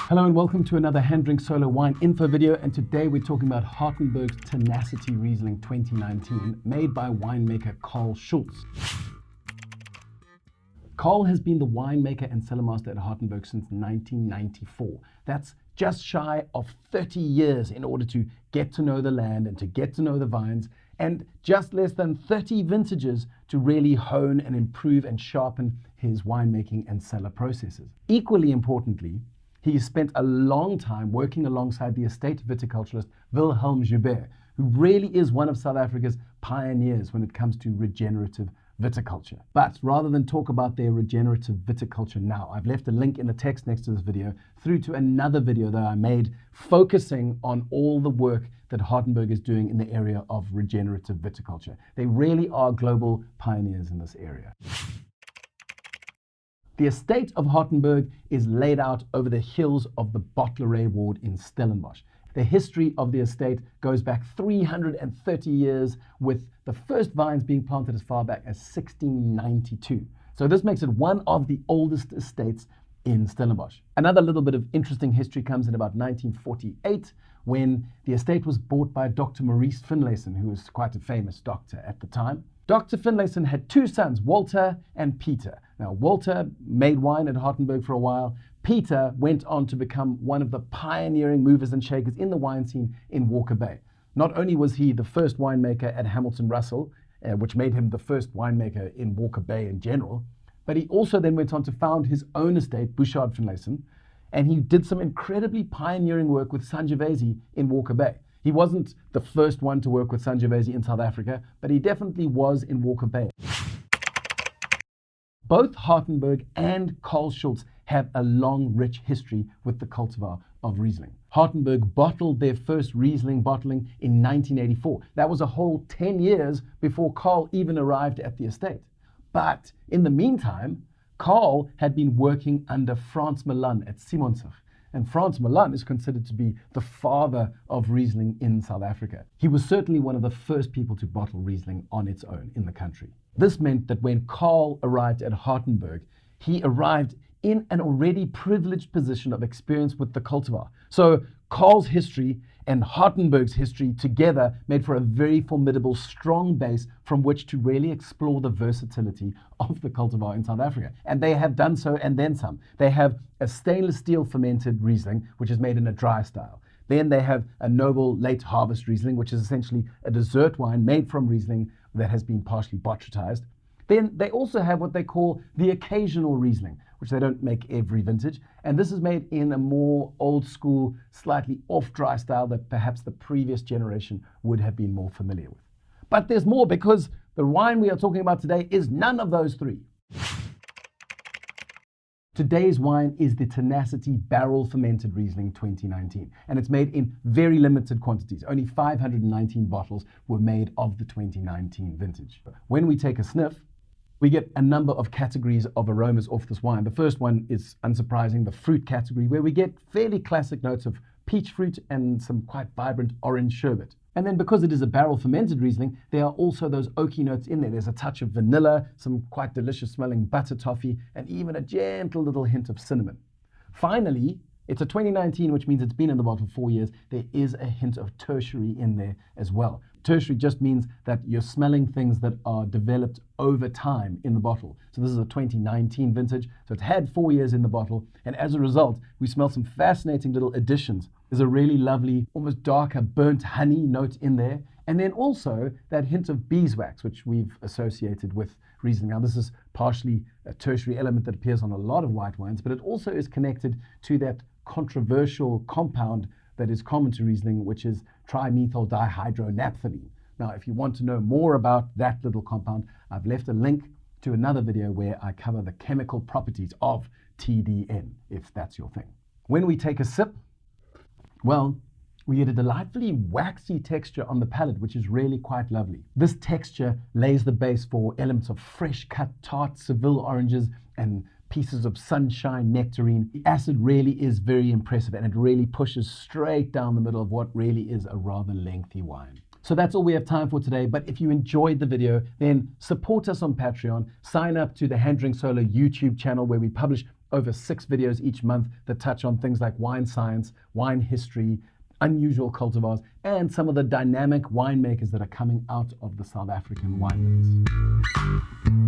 Hello and welcome to another Hand Drink Solo Wine info video, and today we're talking about Hartenberg's Tenacity Riesling 2019, made by winemaker Schulz. Carl has been the winemaker and cellar master at Hartenberg since 1994. That's just shy of 30 years in order to get to know the land and to get to know the vines, and just less than 30 vintages to really hone and improve and sharpen his winemaking and cellar processes. Equally importantly, he spent a long time working alongside the estate viticulturist Wilhelm Joubert, who really is one of South Africa's pioneers when it comes to regenerative viticulture. But rather than talk about their regenerative viticulture now, I've left a link in the text next to this video through to another video that I made focusing on all the work that Hartenberg is doing in the area of regenerative viticulture. They really are global pioneers in this area. The estate of Hartenberg is laid out over the hills of the Bottleray ward in Stellenbosch. The history of the estate goes back 330 years, with the first vines being planted as far back as 1692. So this makes it one of the oldest estates in Stellenbosch. Another little bit of interesting history comes in about 1948, when the estate was bought by Dr. Maurice Finlayson, who was quite a famous doctor at the time. Dr. Finlayson had two sons, Walter and Peter. Now, Walter made wine at Hartenberg for a while. Peter went on to become one of the pioneering movers and shakers in the wine scene in Walker Bay. Not only was he the first winemaker at Hamilton Russell, which made him the first winemaker in Walker Bay in general, but he also then went on to found his own estate, Bouchard Finlayson, and he did some incredibly pioneering work with Sangiovese in Walker Bay. He wasn't the first one to work with Sangiovese in South Africa, but he definitely was in Walker Bay. Both Hartenberg and Schulz have a long, rich history with the cultivar of Riesling. Hartenberg bottled their first Riesling bottling in 1984. That was a whole 10 years before Carl even arrived at the estate. But in the meantime, Carl had been working under Frans Malan at Simonsig. And Frans Malan is considered to be the father of Riesling in South Africa. He was certainly one of the first people to bottle Riesling on its own in the country. This meant that when Carl arrived at Hartenberg, he arrived in an already privileged position of experience with the cultivar. So Carl's history and Hartenberg's history together made for a very formidable, strong base from which to really explore the versatility of the cultivar in South Africa. And they have done so and then some. They have a stainless steel fermented Riesling, which is made in a dry style. Then they have a noble late harvest Riesling, which is essentially a dessert wine made from Riesling that has been partially botrytized. Then they also have what they call the occasional Riesling, which they don't make every vintage. And this is made in a more old school, slightly off dry style that perhaps the previous generation would have been more familiar with. But there's more, because the wine we are talking about today is none of those three. Today's wine is the Tenacity Barrel Fermented Riesling 2019, and it's made in very limited quantities. Only 519 bottles were made of the 2019 vintage. When we take a sniff, we get a number of categories of aromas off this wine. The first one is, unsurprising, the fruit category, where we get fairly classic notes of peach fruit and some quite vibrant orange sherbet. And then, because it is a barrel fermented Riesling, there are also those oaky notes in there. There's a touch of vanilla, some quite delicious smelling butter toffee, and even a gentle little hint of cinnamon. Finally, it's a 2019, which means it's been in the bottle 4 years. There is a hint of tertiary in there as well. Tertiary just means that you're smelling things that are developed over time in the bottle. So this is a 2019 vintage, so it's had 4 years in the bottle, and as a result, we smell some fascinating little additions. There's a really lovely, almost darker burnt honey note in there, and then also that hint of beeswax, which we've associated with Riesling. Now, this is partially a tertiary element that appears on a lot of white wines, but it also is connected to that controversial compound that is common to Riesling, which is trimethyl dihydronaphthalene. Now, if you want to know more about that little compound, I've left a link to another video where I cover the chemical properties of TDN, if that's your thing. When we take a sip, well, we get a delightfully waxy texture on the palate, which is really quite lovely. This texture lays the base for elements of fresh cut tart Seville oranges and pieces of sunshine nectarine. The acid really is very impressive, and it really pushes straight down the middle of what really is a rather lengthy wine. So that's all we have time for today, but if you enjoyed the video, then support us on Patreon, sign up to the Hand Drink Solo YouTube channel, where we publish over 6 videos each month that touch on things like wine science, wine history, unusual cultivars, and some of the dynamic winemakers that are coming out of the South African winelands.